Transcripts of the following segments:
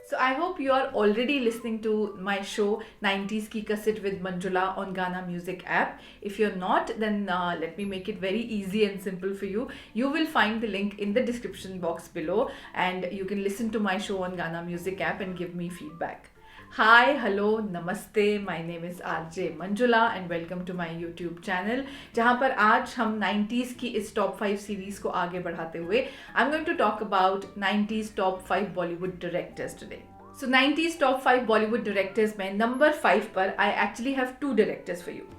So I hope you are already listening to my show 90s Ki Cassette with Manjula on Ghana Music app. If you're not, then let me make it very easy and simple for you. You will find the link in the description box below and you can listen to my show on Ghana Music app and give me feedback. Hi, hello, namaste. My name is RJ Manjula and welcome to my YouTube channel जहाँ पर आज हम 90s की इस top 5 series को आगे बढ़ाते हुए I'm going to talk about 90s top 5 Bollywood directors today. So 90s top 5 Bollywood directors में नंबर 5 पर I actually have two directors for you.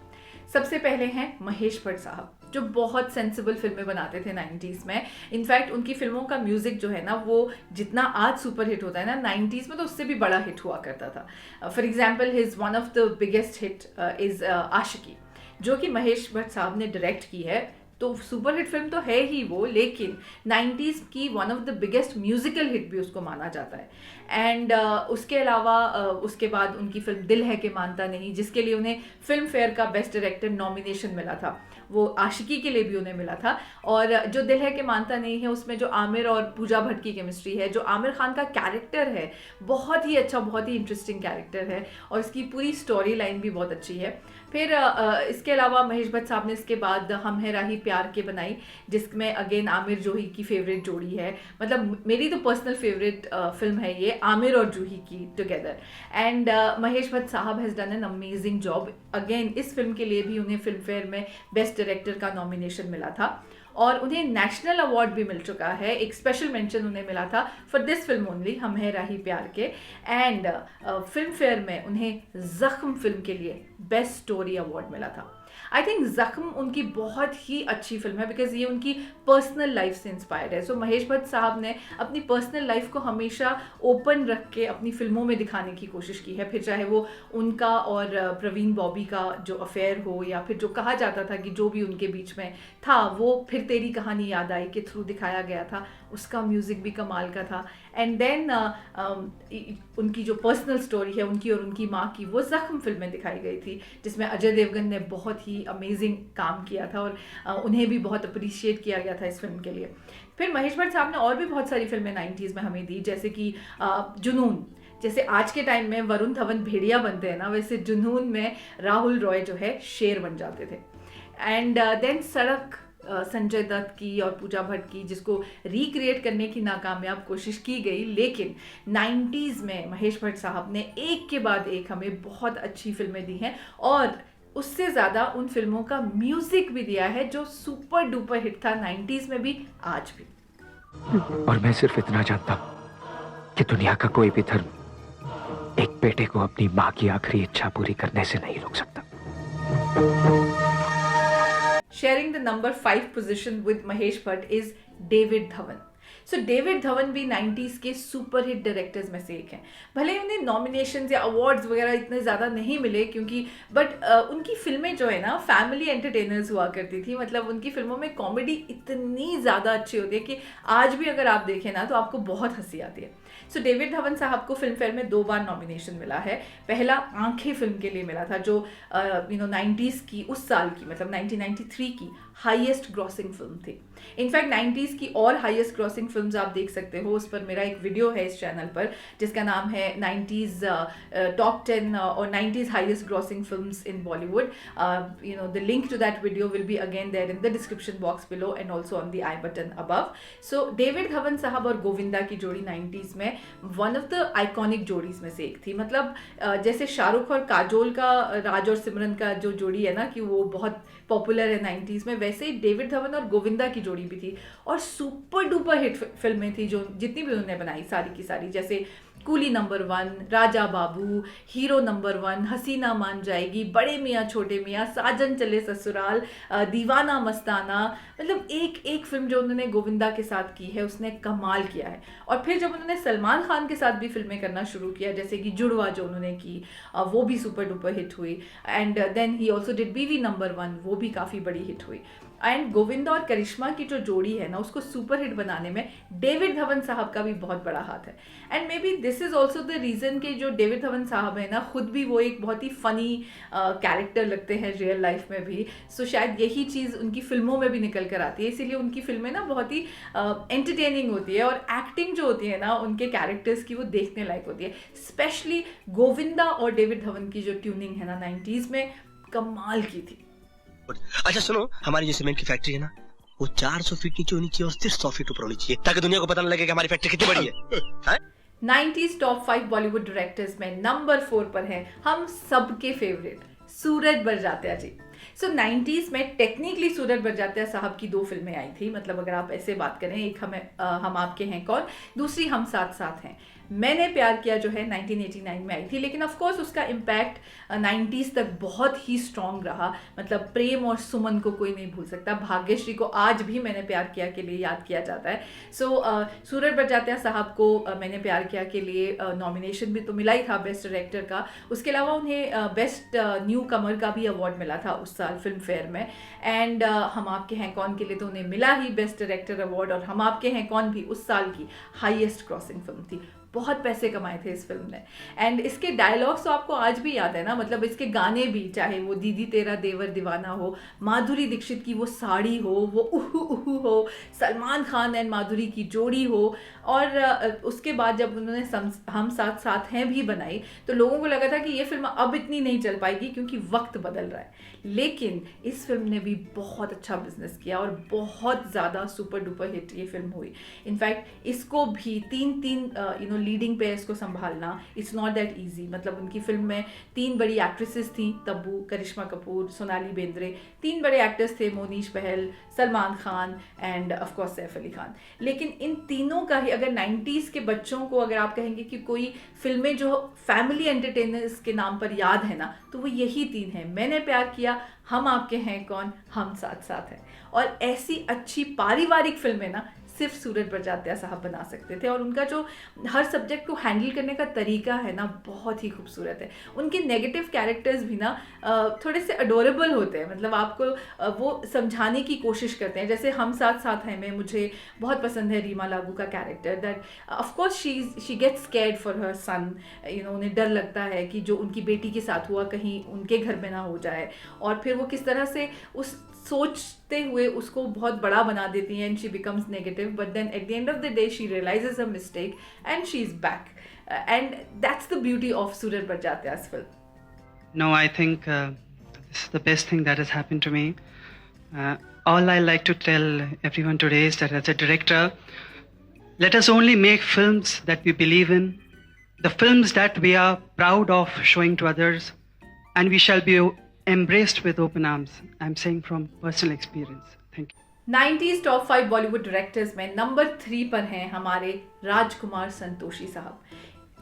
सबसे पहले हैं महेश भट्ट साहब जो बहुत सेंसिबल फिल्में बनाते थे 90s में. इनफैक्ट उनकी फिल्मों का म्यूजिक जो है ना वो जितना आज सुपर हिट होता है ना 90s में तो उससे भी बड़ा हिट हुआ करता था. For example his one of the biggest hit is Aashiqui जो कि महेश भट्ट साहब ने डायरेक्ट की है. तो सुपर हिट फिल्म तो है ही वो, लेकिन 90s की one of the biggest musical hit भी उसको माना जाता है. एंड उसके अलावा उसके बाद उनकी फिल्म दिल है कि मानता नहीं जिसके लिए उन्हें फिल्म फेयर का बेस्ट डायरेक्टर नॉमिनेशन मिला था, वो आशिकी के लिए भी उन्हें मिला था. और जो दिल है कि मानता नहीं है उसमें जो आमिर और पूजा भट्ट की केमिस्ट्री है, जो आमिर खान का कैरेक्टर है बहुत ही अच्छा, बहुत ही इंटरेस्टिंग कैरेक्टर है और इसकी पूरी स्टोरी लाइन भी बहुत अच्छी है. फिर इसके अलावा महेश भट्ट साहब ने इसके बाद हम है राही प्यार के बनाई जिसमें अगेन आमिर जूही की फेवरेट जोड़ी है. मतलब मेरी तो पर्सनल फेवरेट फिल्म है ये, आमिर और जूही की टुगेदर. एंड महेश भट्ट साहब has done an amazing job. Again इस फिल्म के लिए भी उन्हें फिल्म फेयर में बेस्ट डायरेक्टर का नॉमिनेशन मिला था और उन्हें नेशनल अवार्ड भी मिल चुका है. एक स्पेशल मेंशन उन्हें मिला था फॉर दिस फिल्म ओनली, हम है राही प्यार के. एंड फिल्म फेयर में उन्हें जख्म फिल्म के लिए बेस्ट स्टोरी अवार्ड मिला था. आई थिंक जख्म उनकी बहुत ही अच्छी फिल्म है बिकॉज ये उनकी पर्सनल लाइफ से इंस्पायर्ड है. सो महेश भट्ट साहब ने अपनी पर्सनल लाइफ को हमेशा ओपन रख के अपनी फिल्मों में दिखाने की कोशिश की है. फिर चाहे वो उनका और प्रवीण बॉबी का जो अफेयर हो या फिर जो कहा जाता था कि जो भी उनके बीच में था वो फिर तेरी कहानी याद आई के थ्रू दिखाया गया था, उसका म्यूज़िक भी कमाल का था. एंड देन उनकी जो पर्सनल स्टोरी है उनकी और उनकी माँ की वो जख्म फिल्म में दिखाई गई थी जिसमें अजय देवगन ने बहुत ही अमेजिंग काम किया था और उन्हें भी बहुत अप्रिशिएट किया गया था इस फिल्म के लिए. फिर महेश भट्ट साहब ने और भी बहुत सारी फिल्में 90s में हमें दी जैसे कि जुनून. जैसे आज के टाइम में वरुण धवन भेड़िया बनते हैं ना, वैसे जुनून में राहुल रॉय जो है शेर बन जाते थे. एंड देन सड़क संजय दत्त की और पूजा भट्ट की जिसको रिक्रिएट करने की नाकामयाब कोशिश की गई, लेकिन 90s में महेश भट्ट साहब ने एक के बाद एक हमें बहुत अच्छी फिल्में दी हैं और उससे ज़्यादा उन फिल्मों का म्यूजिक भी दिया है जो सुपर डुपर हिट था 90s में भी आज भी. और मैं सिर्फ इतना जानता हूं कि दुनिया का कोई भी धर्म एक बेटे को अपनी मां की आखिरी इच्छा पूरी करने से नहीं रोक सकता. Sharing the number 5 position with Mahesh Bhatt is David Dhawan. So David Dhawan भी 90s के सुपर हिट डायरेक्टर्स में से एक हैं. भले ही उन्हें नॉमिनेशंस या अवार्ड्स वगैरह इतने ज़्यादा नहीं मिले क्योंकि बट उनकी फिल्में जो है ना फैमिली एंटरटेनर्स हुआ करती थी. मतलब उनकी फिल्मों में कॉमेडी इतनी ज़्यादा अच्छी होती है कि आज भी अगर आप देखें ना तो आपको बहुत हंसी आती है. सो डेविड धवन साहब को फिल्म फेयर में 2 बार नॉमिनेशन मिला है. पहला आंखें फिल्म के लिए मिला था जो 90s की उस साल की मतलब 1993 की हाईएस्ट ग्रॉसिंग फिल्म थी. इनफैक्ट 90s की और हाईएस्ट ग्रॉसिंग फिल्म्स आप देख सकते हो, उस पर मेरा एक वीडियो है इस चैनल पर जिसका नाम है 90s टॉप 10 और 90s highest grossing films in Bollywood. The link to that video will be again there in the description box below and also on the i button above. So David Dhawan साहब और गोविंदा की जोड़ी 90s में one of the iconic जोड़ीज में से एक थी. मतलब जैसे शाहरुख और काजोल का, राज और सिमरन का जो जोड़ी है ना कि वो बहुत पॉपुलर है 90s में, वैसे ही डेविड धवन और गोविंदा की जोड़ी भी थी और सुपर डुपर हिट फिल्में थी जो जितनी भी उन्होंने बनाई सारी की सारी. जैसे coolie number 1, Raja Babu, hero number 1, हसीना मान जाएगी, बड़े मियाँ छोटे मियाँ, साजन चले ससुराल, दीवाना मस्ताना. मतलब एक एक फिल्म जो उन्होंने गोविंदा के साथ की है उसने कमाल किया है. और फिर जब उन्होंने सलमान खान के साथ भी फिल्में करना शुरू किया जैसे कि जुड़वा जो उन्होंने की वो भी सुपर डुपर हिट हुई. And then he also did Biwi number 1, वो भी काफ़ी बड़ी हिट हुई. एंड गोविंदा और करिश्मा की जो जोड़ी है ना, उसको सुपर हिट बनाने में डेविड धवन साहब का भी बहुत बड़ा हाथ है. And may be this is also the reason कि जो डेविड धवन साहब है ना, खुद भी वो एक बहुत ही फनी कैरेक्टर लगते हैं रियल लाइफ में भी. सो शायद यही चीज़ उनकी फिल्मों में भी निकल कर आती है, इसीलिए उनकी फिल्में ना बहुत ही एंटरटेनिंग होती है, और एक्टिंग जो होती है ना उनके कैरेक्टर्स की, वो देखने लायक होती है. स्पेशली गोविंदा और डेविड धवन की जो ट्यूनिंग है ना 90s में, कमाल की थी. अच्छा सुनो, हमारी जो सीमेंट की फैक्ट्री है ना, वो 400 फीट नीचे होनी चाहिए और सिर्फ 100 फीट ऊपर होनी चाहिए, ताकि दुनिया को पता न लगे कि हमारी फैक्ट्री कितनी बड़ी है. 90s टॉप 5 बॉलीवुड डायरेक्टर्स में नंबर 4 पर हैं हम सबके फेवरेट सूरज बड़जात्या जी. सो 90s में टेक्निकली सूरज बड़जात्या साहब की 2 फिल्में आई थी. मतलब अगर आप ऐसे बात करें, एक हम आपके हैं कौन, दूसरी हम साथ साथ हैं. मैंने प्यार किया जो है 1989 में आई थी, लेकिन ऑफ कोर्स उसका इम्पैक्ट 90s तक बहुत ही स्ट्रॉन्ग रहा. मतलब प्रेम और सुमन को कोई नहीं भूल सकता, भाग्यश्री को आज भी मैंने प्यार किया के लिए याद किया जाता है. सो सूरज बड़जात्या साहब को मैंने प्यार किया के लिए नॉमिनेशन भी तो मिला ही था बेस्ट डायरेक्टर का. उसके अलावा उन्हें बेस्ट न्यू कमर का भी अवार्ड मिला था उस साल फिल्म फेयर में. एंड हम आपके हैं कौन के लिए तो उन्हें मिला ही बेस्ट डायरेक्टर अवार्ड, और हम आपके हैं कौन भी उस साल की हाईएस्ट क्रॉसिंग फिल्म थी. बहुत पैसे कमाए थे इस फिल्म ने. एंड इसके डायलॉग्स तो आपको आज भी याद है ना. मतलब इसके गाने भी, चाहे वो दीदी तेरा देवर दीवाना हो, माधुरी दीक्षित की वो साड़ी हो, वो उहू उहू हो, सलमान खान एंड माधुरी की जोड़ी हो, और उसके बाद जब उन्होंने हम साथ साथ हैं भी बनाई, तो लोगों को लगा था कि ये फिल्म अब इतनी नहीं चल पाएगी क्योंकि वक्त बदल रहा है. लेकिन इस फिल्म ने भी बहुत अच्छा बिजनेस किया और बहुत ज़्यादा सुपर डुपर हिट ये फिल्म हुई. इनफैक्ट इसको भी तीन लीडिंग पेयर्स को संभालना, इट्स नॉट दैट इजी. मतलब उनकी फिल्म में 3 बड़ी एक्ट्रेसेस थी, तब्बू, करिश्मा कपूर, सोनाली बेंद्रे. 3 बड़े एक्टर्स थे, Mohnish Bahl, Salman Khan and of course Saif Ali Khan. लेकिन इन तीनों का ही अगर 90s के बच्चों को अगर आप कहेंगे कि कोई फिल्में जो फैमिली एंटरटेनर्स के नाम पर याद है ना, तो वो यही 3 हैं. मैंने प्यार किया, हम आपके हैं कौन, हम साथ साथ हैं. और ऐसी अच्छी पारिवारिक फिल्में ना सिर्फ सूरज बड़जात्या साहब बना सकते थे. और उनका जो हर सब्जेक्ट को हैंडल करने का तरीका है ना, बहुत ही खूबसूरत है. उनके नेगेटिव कैरेक्टर्स भी ना थोड़े से अडोरेबल होते हैं. मतलब आपको वो समझाने की कोशिश करते हैं. जैसे हम साथ साथ हैं में मुझे बहुत पसंद है रीमा लागू का character, that of course she gets scared for her son. उन्हें डर लगता है कि जो उनकी बेटी के साथ हुआ कहीं उनके घर में ना हो जाए, और फिर वो किस तरह से उस सोचते हुए उसको बहुत बड़ा बना देती हैं, and she becomes negative. But then at the end of the day she realises a mistake and she is back. And that's the beauty of Sooraj बड़जात्या's film. No, I think this is the best thing that has happened to me. All I like to tell everyone today is that as a director, let us only make films that we believe in, the films that we are proud of showing to others, and we shall be embraced with open arms. I'm saying from personal experience. Thank you. 90s top 5 Bollywood directors में number 3 पर हैं हमारे राजकुमार संतोषी साहब.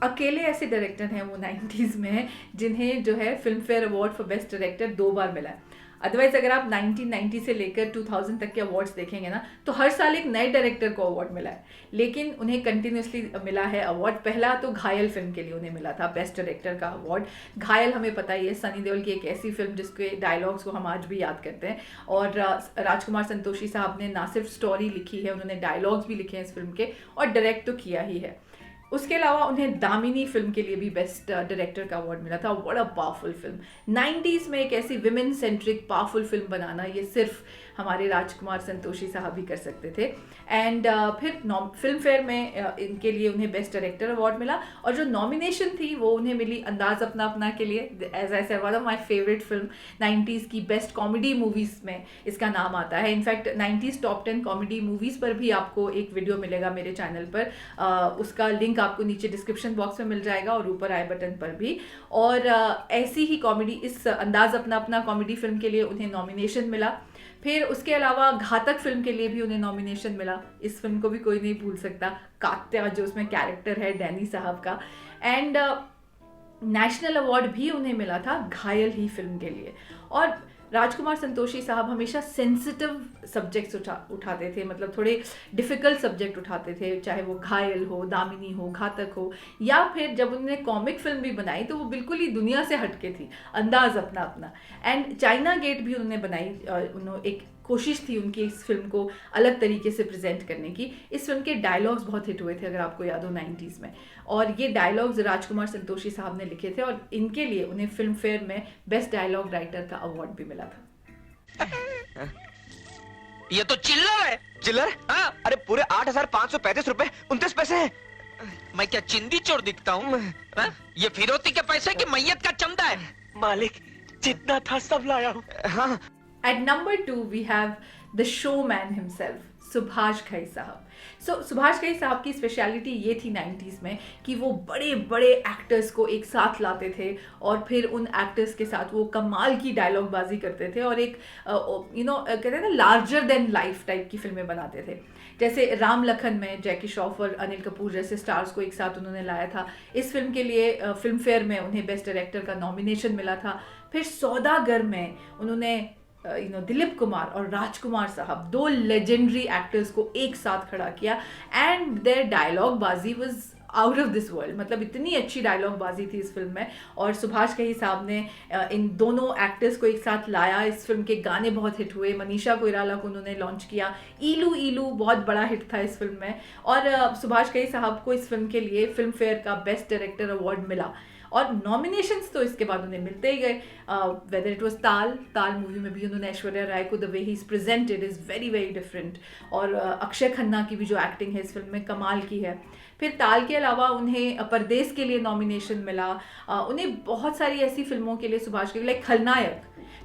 अकेले ऐसे director हैं वो 90s में जिन्हें जो है film fair award for best director 2 बार मिला है. अदरवाइज अगर आप 1990 से लेकर 2000 तक के अवार्ड्स देखेंगे ना, तो हर साल एक नए डायरेक्टर को अवार्ड मिला है. लेकिन उन्हें कंटिन्यूसली मिला है अवार्ड. पहला तो घायल फिल्म के लिए उन्हें मिला था बेस्ट डायरेक्टर का अवार्ड. घायल हमें पता ही है, सनी देओल की एक ऐसी फिल्म जिसके डायलॉग्स को हम आज भी याद करते हैं. और राजकुमार संतोषी साहब ने ना सिर्फ स्टोरी लिखी है, उन्होंने डायलॉग्स भी लिखे हैं इस फिल्म के, और डायरेक्ट तो किया ही है. उसके अलावा उन्हें दामिनी फिल्म के लिए भी बेस्ट डायरेक्टर का अवार्ड मिला था. What a powerful film. 90s में एक ऐसी विमेन सेंट्रिक पावरफुल फिल्म बनाना, ये सिर्फ हमारे राजकुमार संतोषी साहब ही कर सकते थे. एंड फिर फिल्म फेयर में इनके लिए उन्हें बेस्ट डायरेक्टर अवार्ड मिला. और जो नॉमिनेशन थी वो उन्हें मिली अंदाज अपना अपना के लिए. As I said, one of my favourite film 90s की बेस्ट कॉमेडी मूवीज में इसका नाम आता है. In fact 90s top 10 comedy movies पर भी आपको एक वीडियो मिलेगा मेरे चैनल पर. उसका लिंक आपको नीचे डिस्क्रिप्शन बॉक्स में मिल जाएगा और ऊपर आई बटन पर भी. और ऐसी ही कॉमेडी, इस अंदाज अपना अपना कॉमेडी फिल्म के लिए उन्हें नॉमिनेशन मिला. फिर उसके अलावा घातक फिल्म के लिए भी उन्हें नॉमिनेशन मिला. इस फिल्म को भी कोई नहीं भूल सकता, कात्या जो उसमें कैरेक्टर है डैनी साहब का. एंड नेशनल अवार्ड भी उन्हें मिला था घायल ही फिल्म के लिए. और राजकुमार संतोषी साहब हमेशा सेंसिटिव सब्जेक्ट्स उठाते थे. मतलब थोड़े डिफ़िकल्ट सब्जेक्ट उठाते थे, चाहे वो घायल हो, दामिनी हो, घातक हो, या फिर जब उन्होंने कॉमिक फिल्म भी बनाई तो वो बिल्कुल ही दुनिया से हटके थी, अंदाज अपना अपना. एंड चाइना गेट भी उन्होंने बनाई. उन्होंने एक कोशिश थी उनकी इस फिल्म को अलग तरीके से प्रेजेंट करने की। इस फिल्म के डायलॉग्स बहुत हिट हुए थे, अगर आपको याद हो 90s में, और ये डायलॉग्स राजकुमार संतोषी साहब ने लिखे थे और इनके लिए उन्हें फिल्म फेयर में बेस्ट डायलॉग राइटर का अवार्ड भी मिला था। ये तो चिल्लर है। चिल्लर? हाँ। अरे पूरे 8,535 रुपए 29 पैसे हैं। मैं क्या चिंदी चोर दिखता हूँ? ये फिरौती के पैसे की मैयत का चंदा है। मालिक जितना था सब लाया हूँ। हाँ। At number 2 we have the showman himself, Subhash Ghai साहब। सुभाष घई साहब की स्पेशलिटी ये थी 90s में कि वो बड़े बड़े एक्टर्स को एक साथ लाते थे और फिर उन एक्टर्स के साथ वो कमाल की डायलॉग बाजी करते थे और एक कहते हैं ना लार्जर देन लाइफ टाइप की फिल्में बनाते थे। जैसे राम लखन में जैकी श्रॉफ और अनिल कपूर जैसे स्टार्स को एक साथ उन्होंने लाया था। इस फिल्म के लिए फिल्म फेयर में उन्हें बेस्ट डायरेक्टर का नॉमिनेशन मिला था। फिर सौदागर में उन्होंने दिलीप कुमार और राजकुमार साहब, दो लेजेंडरी एक्टर्स को एक साथ खड़ा किया एंड देयर डायलॉग बाजी was out of this world. मतलब इतनी अच्छी डायलॉग बाजी थी इस फिल्म में और सुभाष घई साहब ने इन दोनों एक्टर्स को एक साथ लाया। इस फिल्म के गाने बहुत हिट हुए। मनीषा कोइराला को उन्होंने लॉन्च किया। ईलू ईलू बहुत बड़ा हिट था इस फिल्म में और सुभाष घई साहब को इस फिल्म के लिए फिल्म फेयर का बेस्ट डायरेक्टर अवार्ड मिला और नॉमिनेशंस तो इसके बाद उन्हें मिलते ही गए। वेदर इट वाज ताल मूवी में भी उन्होंने ऐश्वर्या राय को the way he is presented is very very different और अक्षय खन्ना की भी जो एक्टिंग है इस फिल्म में कमाल की है। फिर ताल के अलावा उन्हें परदेश के लिए नॉमिनेशन मिला। उन्हें बहुत सारी ऐसी फिल्मों के लिए सुभाष के like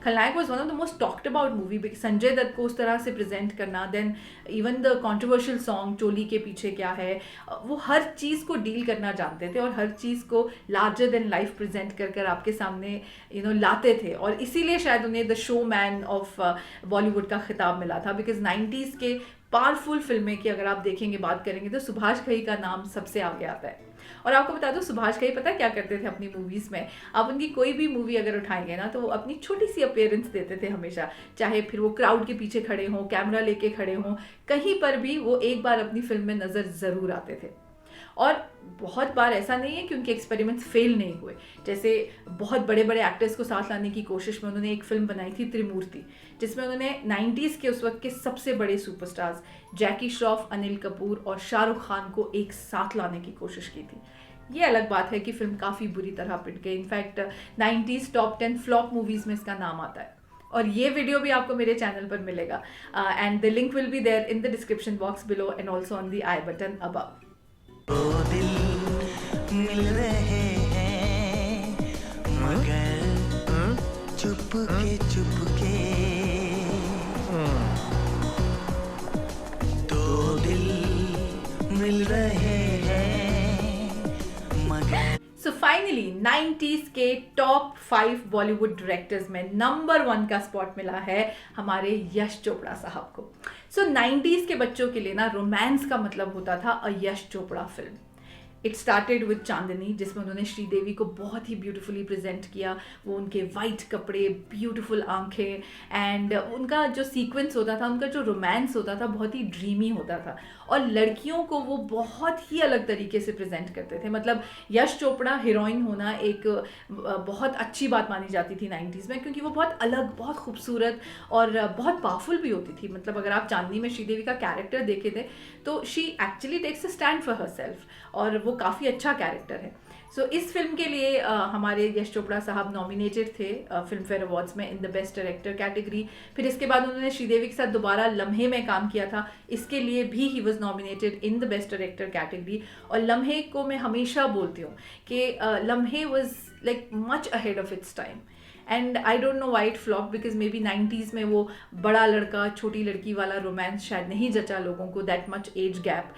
Khalnayak was one of the most talked about movie. Sanjay Dutt को उस तरह से प्रेजेंट करना, then even the controversial song Choli Ke Peeche क्या है, वो हर चीज़ को डील करना जानते थे और हर चीज़ को लार्जर देन लाइफ प्रेजेंट कर आपके सामने लाते थे और इसीलिए शायद उन्हें the show man of Bollywood का खिताब मिला था। बिकॉज 90s के पावरफुल फिल्में की अगर आप देखेंगे बात करेंगे तो सुभाष घई का नाम सबसे आगे आता है। और आपको बता दो सुभाष घई पता है क्या करते थे अपनी मूवीज़ में? आप उनकी कोई भी मूवी अगर उठाएंगे ना तो वो अपनी छोटी सी अपीयरेंस देते थे हमेशा, चाहे फिर वो क्राउड के पीछे खड़े हों, कैमरा लेके खड़े हों, कहीं पर भी वो एक बार अपनी फिल्म में नज़र ज़रूर आते थे। और बहुत बार ऐसा नहीं है कि उनके एक्सपेरिमेंट्स फेल नहीं हुए। जैसे बहुत बड़े बड़े एक्टर्स को साथ लाने की कोशिश में उन्होंने एक फिल्म बनाई थी त्रिमूर्ति, जिसमें उन्होंने 90s के उस वक्त के सबसे बड़े सुपरस्टार्स जैकी श्रॉफ, अनिल कपूर और शाहरुख खान को एक साथ लाने की कोशिश की थी। ये अलग बात है कि फिल्म काफ़ी बुरी तरह पिट गई। In fact 90s top 10 flop movies में इसका नाम आता है और ये वीडियो भी आपको मेरे चैनल पर मिलेगा and the link will be there in the description box below and also on the i button above. दो दिल मिल रहे हैं मगर चुपके दो दिल मिल रहे हैं मगर। सो फाइनली 90s के टॉप 5 बॉलीवुड डायरेक्टर्स में नंबर 1 का स्पॉट मिला है हमारे यश चोपड़ा साहब को। सो 90s के बच्चों के लिए ना रोमांस का मतलब होता था a Yash Chopra film. It started with Chandni, जिसमें उन्होंने श्रीदेवी को बहुत ही ब्यूटीफुली प्रेजेंट किया। वो उनके वाइट कपड़े, ब्यूटीफुल आंखें एंड उनका जो सीक्वेंस होता था, उनका जो रोमांस होता था बहुत ही ड्रीमी होता था और लड़कियों को वो बहुत ही अलग तरीके से प्रेजेंट करते थे। मतलब यश चोपड़ा हीरोइन होना एक बहुत अच्छी बात मानी जाती थी 90s में, क्योंकि वो बहुत अलग, बहुत खूबसूरत और बहुत पावरफुल भी होती थी। मतलब अगर आप चांदनी में श्रीदेवी का कैरेक्टर देखे थे तो she actually takes a stand for herself और वो काफ़ी अच्छा कैरेक्टर है। सो इस फिल्म के लिए हमारे यश चोपड़ा साहब नॉमिनेटेड थे फिल्म फेयर अवार्ड्स में in the best director category. फिर इसके बाद उन्होंने श्रीदेवी के साथ दोबारा लम्हे में काम किया था, इसके लिए भी he was nominated in the best director category. और लम्हे को मैं हमेशा बोलती हूँ कि लम्हे was like much ahead of its time and I don't know why it flop because may be 90s में वो बड़ा लड़का छोटी लड़की वाला रोमांस शायद नहीं जचा लोगों को, दैट मच एज गैप।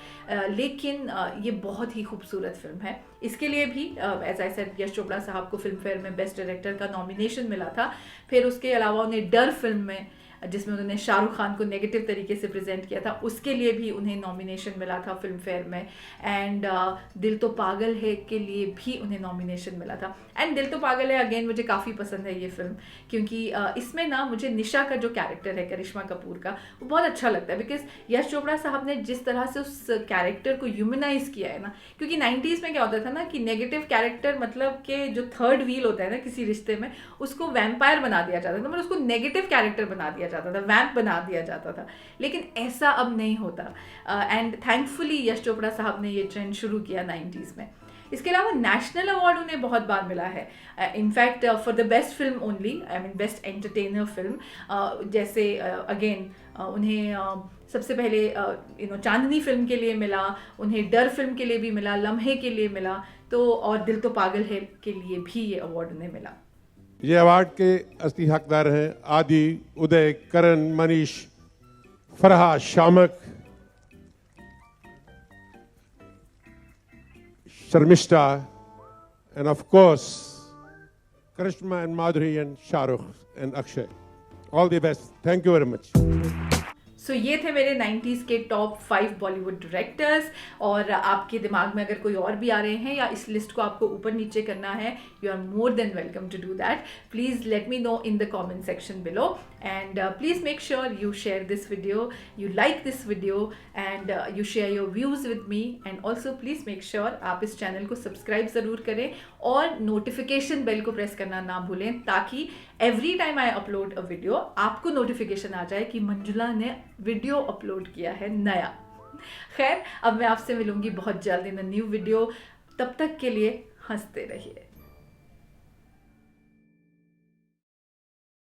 लेकिन ये बहुत ही खूबसूरत फिल्म है। इसके लिए भी as I said Yash Chopra साहब को फिल्म फेयर में बेस्ट डायरेक्टर का नॉमिनेशन मिला था। फिर उसके अलावा उन्हें डर फिल्म में, जिसमें उन्होंने शाहरुख खान को नेगेटिव तरीके से प्रेजेंट किया था, उसके लिए भी उन्हें नॉमिनेशन मिला था फिल्म फेयर में। एंड दिल तो पागल है के लिए भी उन्हें नॉमिनेशन मिला था। एंड दिल तो पागल है अगेन मुझे काफ़ी पसंद है ये फिल्म, क्योंकि इसमें ना मुझे निशा का जो कैरेक्टर है करिश्मा कपूर का वो बहुत अच्छा लगता है। बिकॉज यश चोपड़ा साहब ने जिस तरह से उस कैरेक्टर को ह्यूमनाइज किया है ना, क्योंकि 90s में क्या होता था ना कि नेगेटिव कैरेक्टर मतलब कि जो थर्ड व्हील होता है ना किसी रिश्ते में, उसको वैम्पायर बना दिया जाता था, मतलब उसको नेगेटिव कैरेक्टर बना दिया जाता था, वैम्प बना दिया जाता था, लेकिन ऐसा अब नहीं होता। एंड थैंकफुली यश चोपड़ा साहब ने ये ट्रेंड शुरू किया 90s में। इसके अलावा नेशनल अवार्ड उन्हें बहुत बार मिला है, in fact for the best film only, I mean best entertainer film, जैसे अगेन उन्हें सबसे पहले चांदनी फिल्म के लिए मिला, उन्हें डर फिल्म के लिए भी मिला, लम्हे के लिए मिला, तो और दिल तो पागल है के लिए भी ये अवार्ड उन्हें मिला। ये अवार्ड के असली हकदार हैं आदि, उदय, करण, मनीष, फरहा, शामक, Sharmishtha, and of course Karishma and Madhuri and Shahrukh and Akshay. All the best. Thank you very much. सो ये थे मेरे 90s के टॉप 5 बॉलीवुड डायरेक्टर्स। और आपके दिमाग में अगर कोई और भी आ रहे हैं या इस लिस्ट को आपको ऊपर नीचे करना है, you are more than welcome to do that. Please let me know in the comment section below, and please make sure you share this video, you like this video, and you share your views with me. And also please make sure आप इस channel को subscribe ज़रूर करें और notification bell को press करना ना भूलें, ताकि every time I upload a video आपको नोटिफिकेशन आ जाए कि मंजुला ने वीडियो अपलोड किया है नया। खैर, अब मैं आपसे मिलूंगी बहुत जल्द इन अ न्यू वीडियो। तब तक के लिए हंसते रहिए।